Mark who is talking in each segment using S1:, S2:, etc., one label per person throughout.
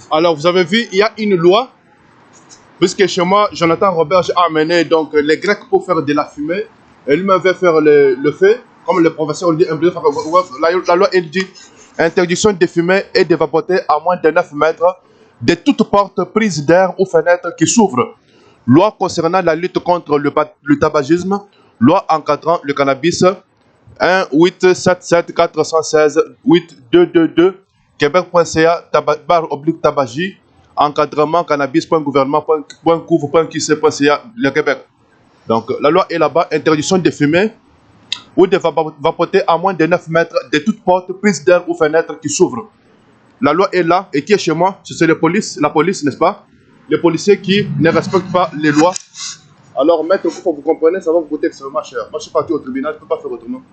S1: Alors, vous avez vu, il y a une loi, puisque chez moi, Jonathan Robert a amené donc, les Grecs pour faire de la fumée, et lui-même veut faire le feu, comme le professeur le dit, la loi, elle dit, interdiction de fumer et de vapoter à moins de 9 mètres de toute porte, prise d'air ou fenêtre qui s'ouvre. Loi concernant la lutte contre le tabagisme, loi encadrant le cannabis, 1-877-416-8222, Québec.ca, /tabagie, encadrement cannabis.gouvernement.couvre.qc.ca, le Québec. Donc, la loi est là-bas, interdiction de fumer ou de vapoter à moins de 9 mètres de toute porte, prise d'air ou fenêtre qui s'ouvre. La loi est là, et qui est chez moi, c'est la police, n'est-ce pas? Les policiers qui ne respectent pas les lois. Alors, maître, vous comprenez, ça va vous coûter extrêmement cher. Moi, je suis parti au tribunal, je ne peux pas faire autrement.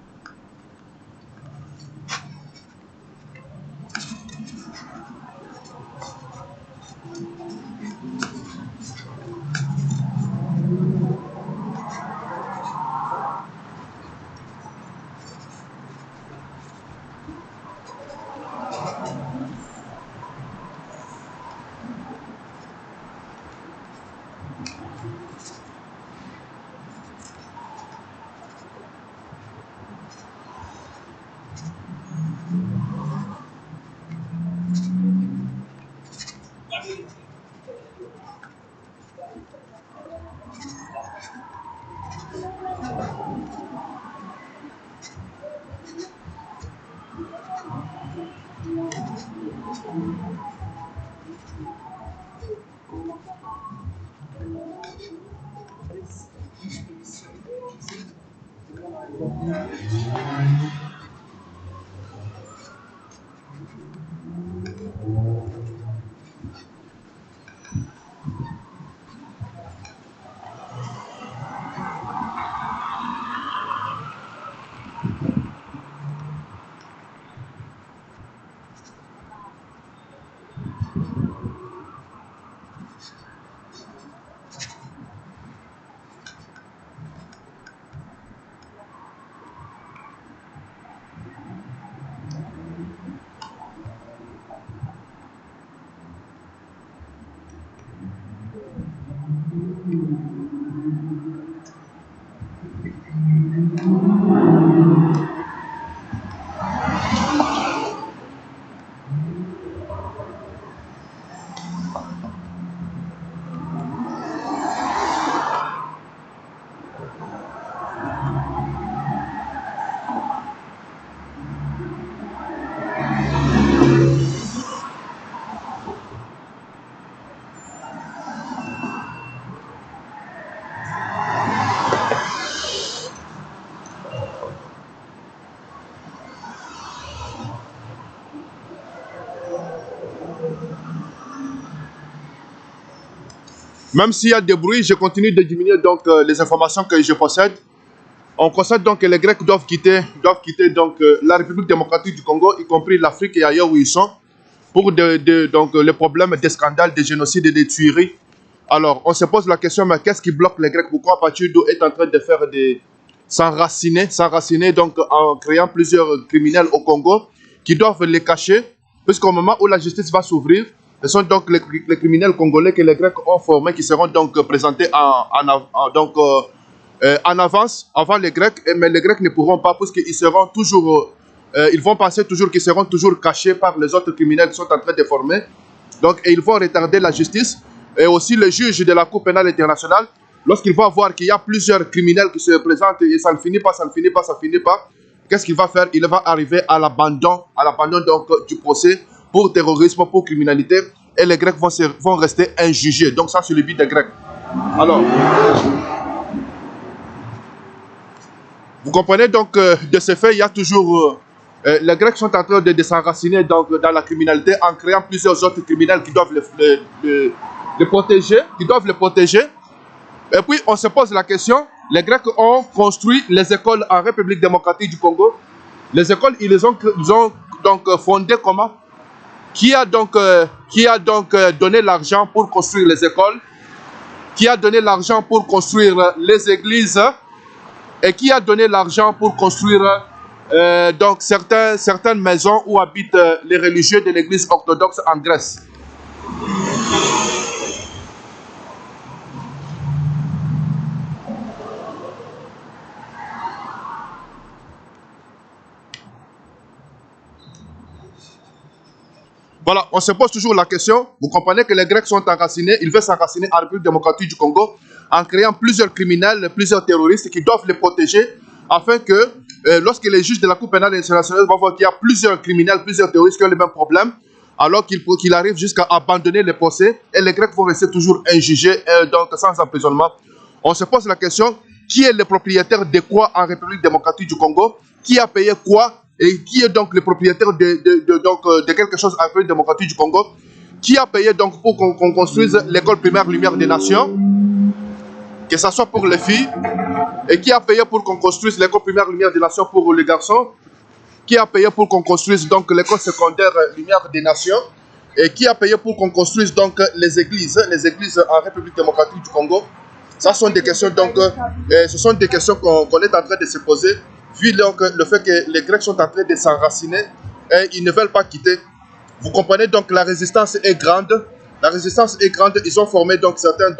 S1: Même s'il y a des bruits, je continue de diminuer donc les informations que je possède. On constate donc que les Grecs doivent quitter donc, la République démocratique du Congo, y compris l'Afrique et ailleurs où ils sont. pour donc, les problèmes des scandales, des génocides et des tueries. Alors, on se pose la question, mais qu'est-ce qui bloque les Grecs? Pourquoi Pachudo est en train de faire s'enraciner donc en créant plusieurs criminels au Congo qui doivent les cacher, puisqu'au moment où la justice va s'ouvrir, ce sont donc les criminels congolais que les Grecs ont formés qui seront donc présentés en avance, avant les Grecs, mais les Grecs ne pourront pas, puisqu'ils seront toujours, ils vont penser toujours qu'ils seront toujours cachés par les autres criminels qui sont en train de former. Donc, et ils vont retarder la justice. Et aussi le juge de la Cour pénale internationale, lorsqu'il va voir qu'il y a plusieurs criminels qui se présentent et ça ne finit pas, qu'est-ce qu'il va faire? Il va arriver à l'abandon donc du procès pour terrorisme, pour criminalité, et les Grecs vont rester injugés. Donc ça, c'est le but des Grecs. Alors, vous comprenez donc de ce fait, il y a toujours... les Grecs sont en train de s'enraciner dans la criminalité en créant plusieurs autres criminels qui doivent les protéger. Et puis, on se pose la question, les Grecs ont construit les écoles en République démocratique du Congo. Les écoles, ils les ont donc fondées comment? Qui a donc donné l'argent pour construire les écoles? Qui a donné l'argent pour construire les églises? Et qui a donné l'argent pour construire donc certaines maisons où habitent les religieux de l'église orthodoxe en Grèce? Voilà, on se pose toujours la question. Vous comprenez que les Grecs sont enracinés, ils veulent s'enraciner en République démocratique du Congo en créant plusieurs criminels, plusieurs terroristes qui doivent les protéger afin que lorsque les juges de la Cour pénale internationale vont voir qu'il y a plusieurs criminels, plusieurs terroristes qui ont les mêmes problèmes, alors qu'il arrive jusqu'à abandonner les procès et les Grecs vont rester toujours injugés, donc sans emprisonnement. On se pose la question, qui est le propriétaire de quoi en République démocratique du Congo? Qui a payé quoi? Et qui est donc le propriétaire de quelque chose en République démocratique du Congo? Qui a payé donc pour qu'on construise l'école primaire Lumière des Nations, que ce soit pour les filles? Et qui a payé pour qu'on construise l'école primaire Lumière des Nations pour les garçons? Qui a payé pour qu'on construise donc l'école secondaire Lumière des Nations? Et qui a payé pour qu'on construise donc les églises en République démocratique du Congo? Ça sont des questions donc, ce sont des questions qu'on est en train de se poser, vu donc le fait que les Grecs sont en train de s'enraciner et ils ne veulent pas quitter. Vous comprenez donc la résistance est grande. La résistance est grande. Ils ont formé donc certains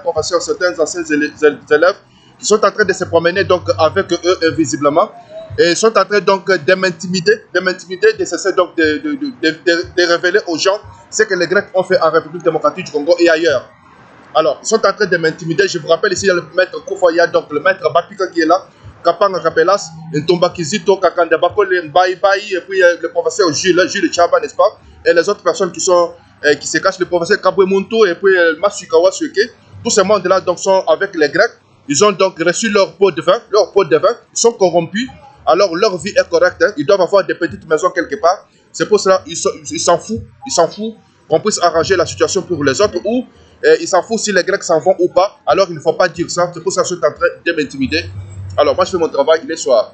S1: professeurs, certains anciens élèves qui sont en train de se promener donc avec eux invisiblement. Et ils sont en train donc de m'intimider, de cesser donc de révéler aux gens ce que les Grecs ont fait en République démocratique du Congo et ailleurs. Alors, ils sont en train de m'intimider. Je vous rappelle ici, il y a le maître Koufoya, donc le maître Bapika qui est là. Kapanga Kapelas, Ntomba Kizito, Kakanda Bakole, Mbaye Bayi, et puis le professeur Jules Chaba, n'est-ce pas? Et les autres personnes qui se cachent, le professeur Kabwe Munto, et puis Masukawa Suke. Tous ces mondes-là donc sont avec les Grecs. Ils ont donc reçu leur pot de vin, ils sont corrompus. Alors leur vie est correcte, hein. Ils doivent avoir des petites maisons quelque part. C'est pour cela qu'ils s'en foutent qu'on puisse arranger la situation pour les autres, ou ils s'en foutent si les Grecs s'en vont ou pas. Alors il ne faut pas dire ça. C'est pour ça qu'ils sont en train de m'intimider. Alors moi je fais mon travail, il est soir.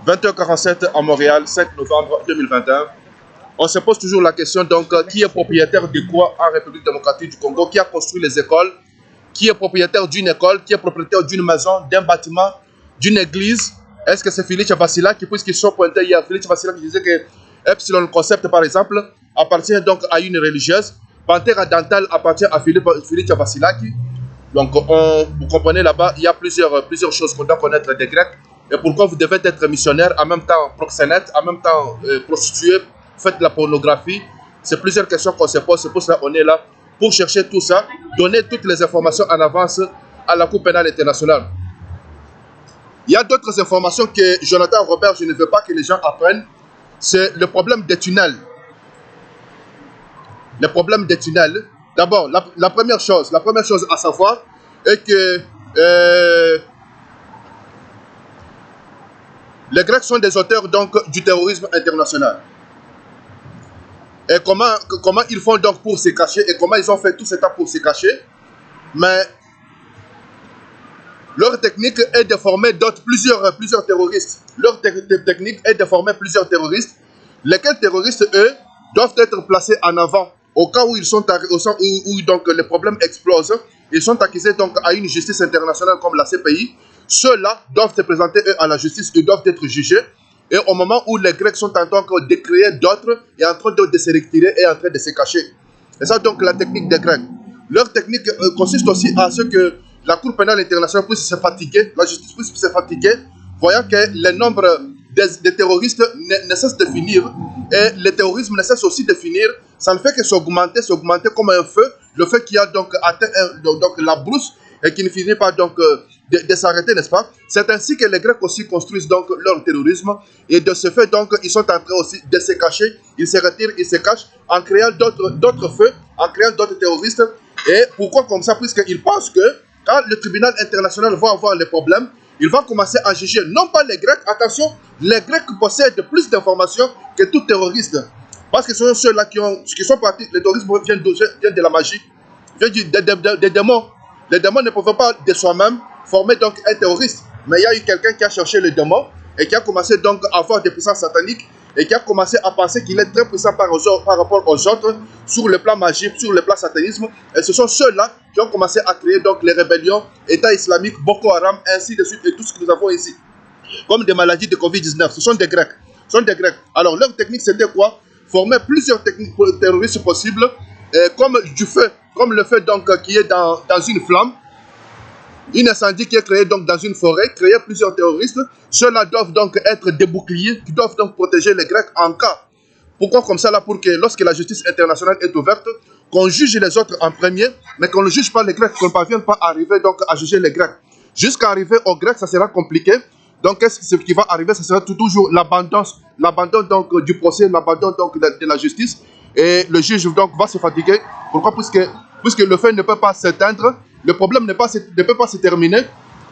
S1: 20h47 à Montréal, 5 novembre 2021. On se pose toujours la question donc, qui est propriétaire de quoi en République démocratique du Congo? Qui a construit les écoles? Qui est propriétaire d'une école? Qui est propriétaire d'une maison, d'un bâtiment, d'une église? Est-ce que c'est Félix Vassila qui, puisqu'ils sont pointés hier, Félix Vassila qui disait que Epsilon Concept par exemple appartient donc à une religieuse. Panthera Dental appartient à Félix Vassilaki. Donc, vous comprenez là-bas, il y a plusieurs choses qu'on doit connaître des Grecs. Et pourquoi vous devez être missionnaire, en même temps proxénète, en même temps prostitué, faites de la pornographie. C'est plusieurs questions qu'on se pose. C'est pour ça qu'on est là, pour chercher tout ça, donner toutes les informations en avance à la Cour pénale internationale. Il y a d'autres informations que Jonathan Robert, je ne veux pas que les gens apprennent. C'est le problème des tunnels. Le problème des tunnels. D'abord, la première chose à savoir est que les Grecs sont des auteurs donc du terrorisme international. Et comment ils font donc pour se cacher et comment ils ont fait tout ce temps pour se cacher. Mais Leur technique est de former plusieurs terroristes. Leur technique est de former plusieurs terroristes, lesquels terroristes, eux, doivent être placés en avant. Au cas où ils sont où donc les problèmes explosent, ils sont accusés donc à une justice internationale comme la CPI. Ceux-là doivent se présenter eux, à la justice, ils doivent être jugés. Et au moment où les Grecs sont en train de créer d'autres, et en train de se retirer et en train de se cacher. Et ça donc la technique des Grecs. Leur technique consiste aussi à ce que la Cour pénale internationale puisse se fatiguer, la justice puisse se fatiguer, voyant que le nombre des terroristes ne cesse de finir, et le terrorisme ne cesse aussi de finir, ça ne fait que s'augmenter comme un feu, le feu qui a donc atteint donc la brousse et qui ne finit pas donc de s'arrêter, n'est-ce pas? C'est ainsi que les Grecs aussi construisent donc leur terrorisme, et de ce fait donc ils sont en train aussi de se cacher, ils se retirent, ils se cachent en créant d'autres feux, en créant d'autres terroristes. Et pourquoi comme ça? Puisqu'ils pensent que quand le tribunal international va avoir les problèmes, il va commencer à juger non pas les Grecs, attention, les Grecs possèdent plus d'informations que tout terroriste. Parce que ce sont ceux-là qui sont partis, le terrorisme vient de la magie, vient des démons. Les démons ne peuvent pas de soi-même former donc un terroriste. Mais il y a eu quelqu'un qui a cherché le démon et qui a commencé donc à avoir des puissances sataniques et qui a commencé à penser qu'il est très puissant par rapport aux autres sur le plan magique, sur le plan satanisme. Et ce sont ceux-là qui ont commencé à créer donc les rébellions, État islamique, Boko Haram, ainsi de suite, et tout ce que nous avons ici. Comme des maladies de Covid-19, ce sont des Grecs. Alors leur technique c'était quoi? Former plusieurs techniques terroristes possibles, comme du feu, comme le feu donc qui est dans une flamme, une incendie qui est créé donc dans une forêt, créer plusieurs terroristes. Ceux-là doivent donc être des boucliers qui doivent donc protéger les Grecs en cas. Pourquoi comme ça là? Pour que lorsque la justice internationale est ouverte, qu'on juge les autres en premier, mais qu'on ne juge pas les Grecs, qu'on ne parvienne pas à arriver donc à juger les Grecs. Jusqu'à arriver aux Grecs, ça sera compliqué. Donc ce qui va arriver, ce sera toujours l'abandon donc du procès, l'abandon donc de la justice. Et le juge donc va se fatiguer. Pourquoi? Puisque le fait ne peut pas s'éteindre, le problème ne peut pas se terminer.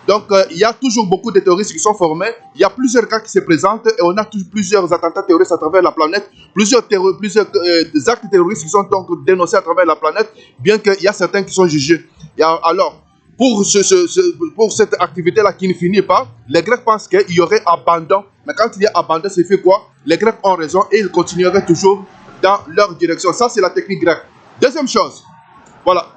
S1: Donc il y a toujours beaucoup de terroristes qui sont formés, il y a plusieurs cas qui se présentent et on a plusieurs attentats terroristes à travers la planète, plusieurs actes terroristes qui sont donc dénoncés à travers la planète, bien qu'il y a certains qui sont jugés. Alors, pour cette activité-là qui ne finit pas, les Grecs pensent qu'il y aurait abandon, mais quand il y a abandon, c'est fait quoi? Les Grecs ont raison et ils continueraient toujours dans leur direction. Ça, c'est la technique grecque. Deuxième chose, voilà.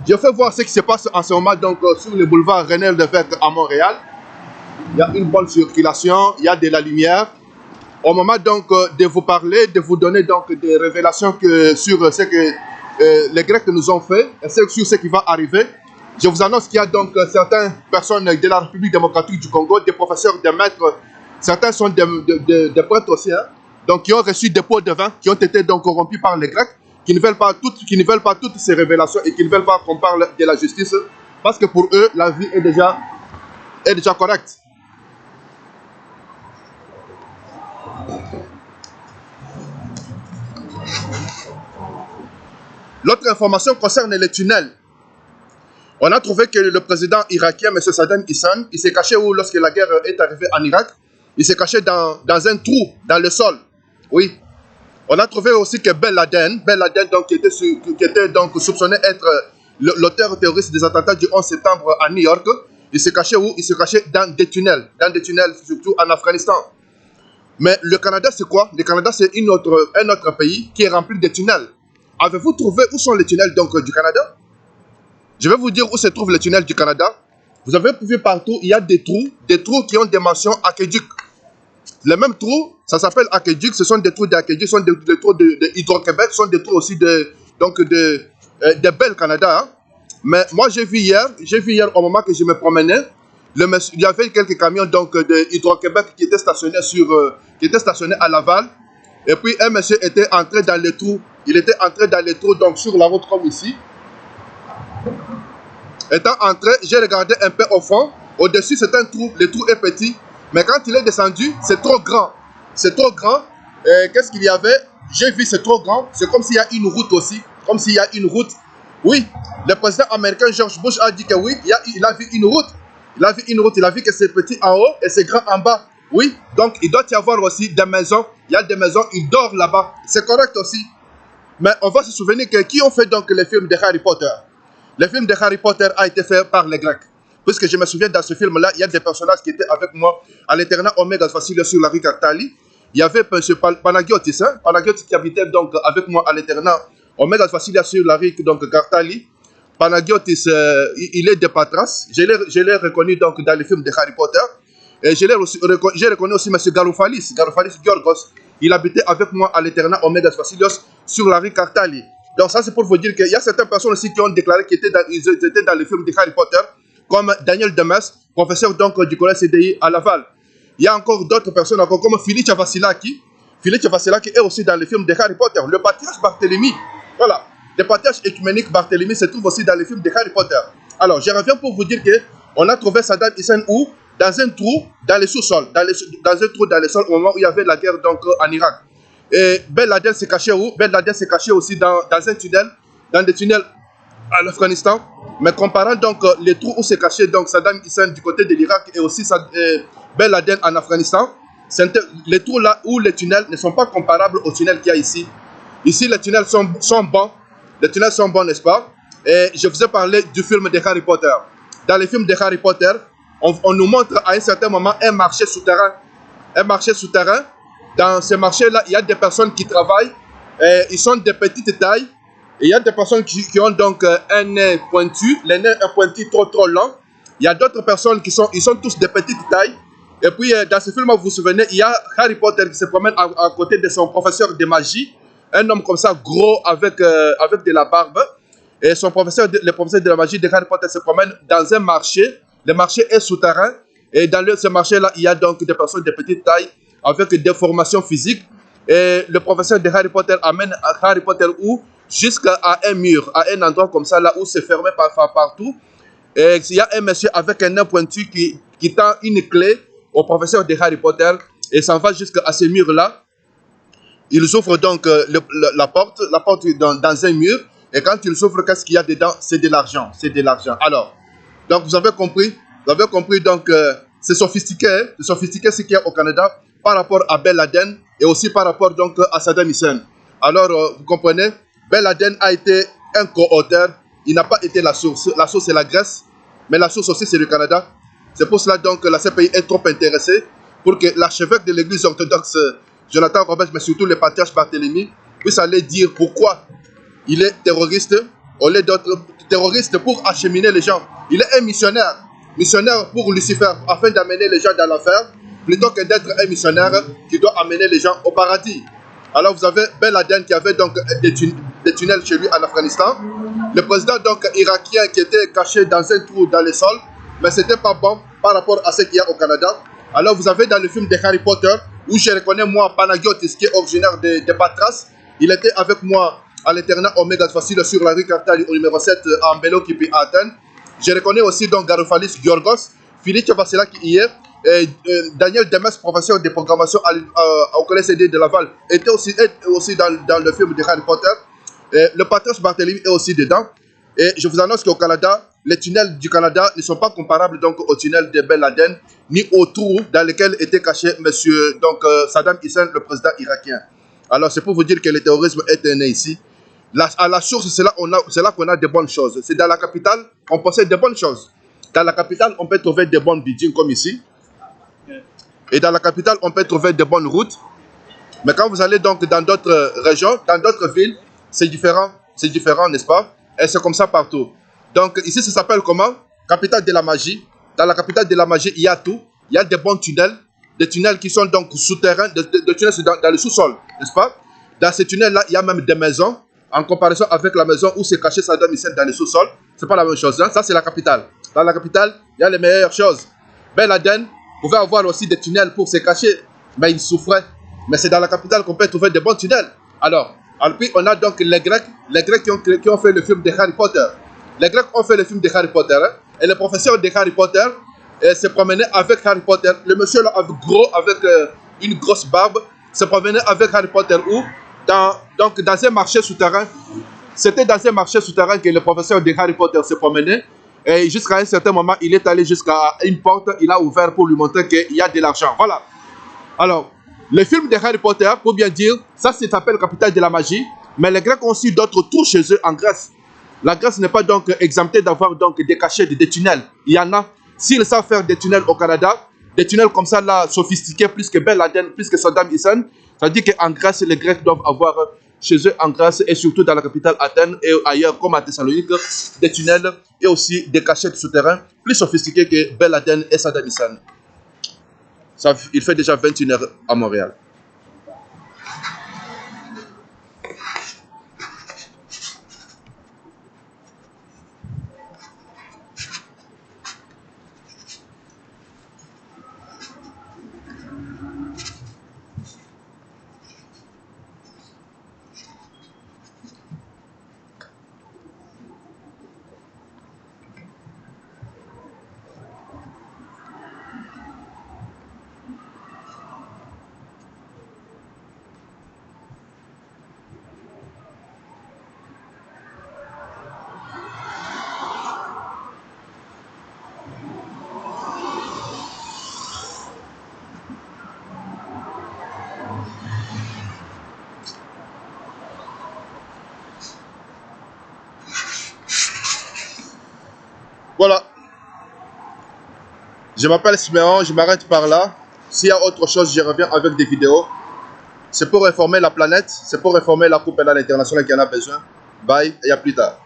S1: Je fais voir ce qui se passe en ce moment donc, sur le boulevard René Lévesque à Montréal. Il y a une bonne circulation, il y a de la lumière. Au moment donc de vous parler, de vous donner donc des révélations sur ce que les Grecs nous ont fait et sur ce qui va arriver, je vous annonce qu'il y a donc certaines personnes de la République démocratique du Congo, des professeurs, des maîtres, certains sont des prêtres aussi, hein, donc qui ont reçu des pots de vin, qui ont été donc corrompus par les Grecs, qui ne veulent pas toutes ces révélations et qui ne veulent pas qu'on parle de la justice, parce que pour eux, la vie est déjà correcte. L'autre information concerne les tunnels. On a trouvé que le président irakien, M. Saddam Hussein, il s'est caché où lorsque la guerre est arrivée en Irak? Il s'est caché dans un trou, dans le sol. Oui. On a trouvé aussi que Ben Laden donc, qui était donc soupçonné être l'auteur terroriste des attentats du 11 septembre à New York, il s'est caché où? Il s'est caché dans des tunnels surtout en Afghanistan. Mais le Canada, c'est quoi? Le Canada, c'est un autre pays qui est rempli de tunnels. Avez-vous trouvé où sont les tunnels donc, du Canada? Je vais vous dire où se trouvent les tunnels du Canada. Vous avez vu partout, il y a des trous qui ont des mentions aqueduc. Les mêmes trous, ça s'appelle aqueduc, ce sont des trous d'aqueduc, ce sont des trous de Hydro-Québec, ce sont des trous aussi de Bell Canada. Hein. Mais moi, j'ai vu hier au moment que je me promenais, il y avait quelques camions donc, de Hydro-Québec qui étaient stationnés à Laval. Et puis un monsieur était entré dans les trous. Il était entré dans les trous donc, sur la route comme ici. Étant entré, j'ai regardé un peu au fond. Au-dessus, c'est un trou. Le trou est petit. Mais quand il est descendu, c'est trop grand. C'est trop grand. Qu'est-ce qu'il y avait? J'ai vu, c'est trop grand. C'est comme s'il y a une route aussi. Comme s'il y a une route. Oui, le président américain George Bush a dit que oui, il a vu une route. Il a vu une route. Il a vu que c'est petit en haut et c'est grand en bas. Oui, donc il doit y avoir aussi des maisons. Il y a des maisons, il dort là-bas. C'est correct aussi. Mais on va se souvenir que qui ont fait donc les films de Harry Potter? Le film de Harry Potter a été fait par les Grecs. puisque je me souviens dans ce film-là, il y a des personnages qui étaient avec moi à l'internat Omega Facile sur la rue Cartali. Il y avait M. Panagiotis, hein, Panagiotis qui habitait donc avec moi à l'internat Omega Facile sur la rue donc, Cartali. Panagiotis, il est de Patras. Je l'ai reconnu donc dans les films de Harry Potter. Et j'ai reconnu aussi M. Garoufalis Giorgos. Il habitait avec moi à l'internat Omega Facilios sur la rue Cartali. Donc ça c'est pour vous dire qu'il y a certaines personnes aussi qui ont déclaré qu'ils étaient dans les films de Harry Potter, comme Daniel Demes, professeur donc du collège CDI à Laval. Il y a encore d'autres personnes encore comme Philippe Vassilaki. Philippe Vassilaki est aussi dans les films de Harry Potter. Le patriarche Barthélemy, voilà, le patriarche écuménique Barthélemy se trouve aussi dans les films de Harry Potter. Alors je reviens pour vous dire qu'on a trouvé Saddam Hussein où? Dans un trou dans les sous-sols, dans un trou dans les sols au moment où il y avait la guerre donc en Irak. Et Ben Laden s'est caché où? Ben Laden s'est caché aussi dans un tunnel, dans des tunnels en Afghanistan. Mais comparant donc les trous où s'est caché donc Saddam Hussein du côté de l'Irak et aussi Ben Laden en Afghanistan, les trous là où les tunnels ne sont pas comparables aux tunnels qu'il y a ici. Ici les tunnels sont bons, n'est-ce pas? Et je vous ai parlé du film de Harry Potter. Dans les films de Harry Potter, on nous montre à un certain moment un marché souterrain. Un marché souterrain. Dans ce marché-là, il y a des personnes qui travaillent. Ils sont de petite taille. Et il y a des personnes qui ont donc un nez pointu. Le nez est pointu trop long. Il y a d'autres personnes ils sont tous de petite taille. Et puis, dans ce film, vous vous souvenez, il y a Harry Potter qui se promène à côté de son professeur de magie. Un homme comme ça, gros, avec de la barbe. Et le professeur de la magie de Harry Potter se promène dans un marché. Le marché est souterrain. Et dans ce marché-là, il y a donc des personnes de petite taille avec des formations physiques. Et le professeur de Harry Potter amène Harry Potter où? Jusqu'à un mur, à un endroit comme ça, là où c'est fermé partout. Et il y a un monsieur avec un nez pointu qui tend une clé au professeur de Harry Potter et s'en va jusqu'à ce mur-là. Ils ouvrent donc la porte dans un mur. Et quand ils ouvrent, qu'est-ce qu'il y a dedans? C'est de l'argent. Alors, donc vous avez compris donc c'est sophistiqué, hein? C'est sophistiqué ce qu'il y a au Canada par rapport à Ben Laden et aussi par rapport donc à Saddam Hussein. Alors, vous comprenez, Ben Laden a été un co-auteur, il n'a pas été la source. La source c'est la Grèce, mais la source aussi c'est le Canada. C'est pour cela donc que la CPI est trop intéressée pour que l'archevêque de l'église orthodoxe, Jonathan Robert, mais surtout le patriarche Barthélemy, puisse aller dire pourquoi il est terroriste au lieu d'autres terroristes pour acheminer les gens. Il est un missionnaire pour Lucifer afin d'amener les gens dans l'enfer, plutôt que d'être un missionnaire qui doit amener les gens au paradis. Alors vous avez Ben Laden qui avait donc des tunnels chez lui en Afghanistan. Le président donc irakien qui était caché dans un trou dans les sols, mais c'était pas bon par rapport à ce qu'il y a au Canada. Alors vous avez dans le film de Harry Potter, où je reconnais moi Panagiotis qui est originaire de Patras. Il était avec moi à l'internat Omega Facile sur la rue Cartali au numéro 7 à Mbeloki puis à Athènes. Je reconnais aussi donc Garoufalis Giorgos, Philippe Vassilaki qui hier, Daniel Demes, professeur de programmation au collège CD de Laval, était aussi dans le film de Harry Potter. Le patriarche Barthélemy est aussi dedans. Et je vous annonce qu'au Canada, les tunnels du Canada ne sont pas comparables donc aux tunnels de Ben Laden, ni aux trous dans lesquels était caché Saddam Hussein, le président irakien. Alors c'est pour vous dire que le terrorisme est né ici. À la source, c'est là qu'on a de bonnes choses. C'est dans la capitale qu'on possède de bonnes choses. Dans la capitale, on peut trouver de bonnes buildings comme ici. Et dans la capitale, on peut trouver de bonnes routes. Mais quand vous allez donc dans d'autres régions, dans d'autres villes, c'est différent, n'est-ce pas? Et c'est comme ça partout. Donc ici, ça s'appelle comment? Capitale de la magie. Dans la capitale de la magie, il y a tout. Il y a des bons tunnels. Des tunnels qui sont donc souterrains, des tunnels dans le sous-sol, n'est-ce pas? Dans ces tunnels-là, il y a même des maisons. En comparaison avec la maison où s'est caché Saddam Hussein dans le sous-sol, c'est pas la même chose. Hein? Ça, c'est la capitale. Dans la capitale, il y a les meilleures choses. Ben Laden pouvait avoir aussi des tunnels pour se cacher, mais il souffrait. Mais c'est dans la capitale qu'on peut trouver des bons tunnels. Alors puis on a donc les Grecs qui ont fait le film de Harry Potter. Les Grecs ont fait le film de Harry Potter. Hein? Et le professeur de Harry Potter se promenait avec Harry Potter. Le monsieur là, avec une grosse barbe, se promenait avec Harry Potter où? Dans un marché souterrain. C'était dans un marché souterrain que le professeur de Harry Potter se promenait. Et jusqu'à un certain moment, il est allé jusqu'à une porte. Il a ouvert pour lui montrer qu'il y a de l'argent. Voilà. Alors, le film de Harry Potter, pour bien dire, ça s'appelle Capitale de la magie. Mais les Grecs ont aussi d'autres tours chez eux en Grèce. La Grèce n'est pas donc exemptée d'avoir donc des cachets, des tunnels. Il y en a. S'ils savent faire des tunnels au Canada, des tunnels comme ça, là, sophistiqués, plus que Ben Laden, plus que Saddam Hussein, ça veut dire qu'en Grèce, les Grecs doivent avoir chez eux en Grèce et surtout dans la capitale Athènes et ailleurs comme à Thessalonique, des tunnels et aussi des cachets souterrains plus sophistiqués que Ben Laden et Saddam Hussein. Ça, il fait déjà 21 heures à Montréal. Voilà. Je m'appelle Siméon, je m'arrête par là. S'il y a autre chose, je reviens avec des vidéos. C'est pour informer la planète, c'est pour informer la Coupe pénale internationale qui en a besoin. Bye, et à plus tard.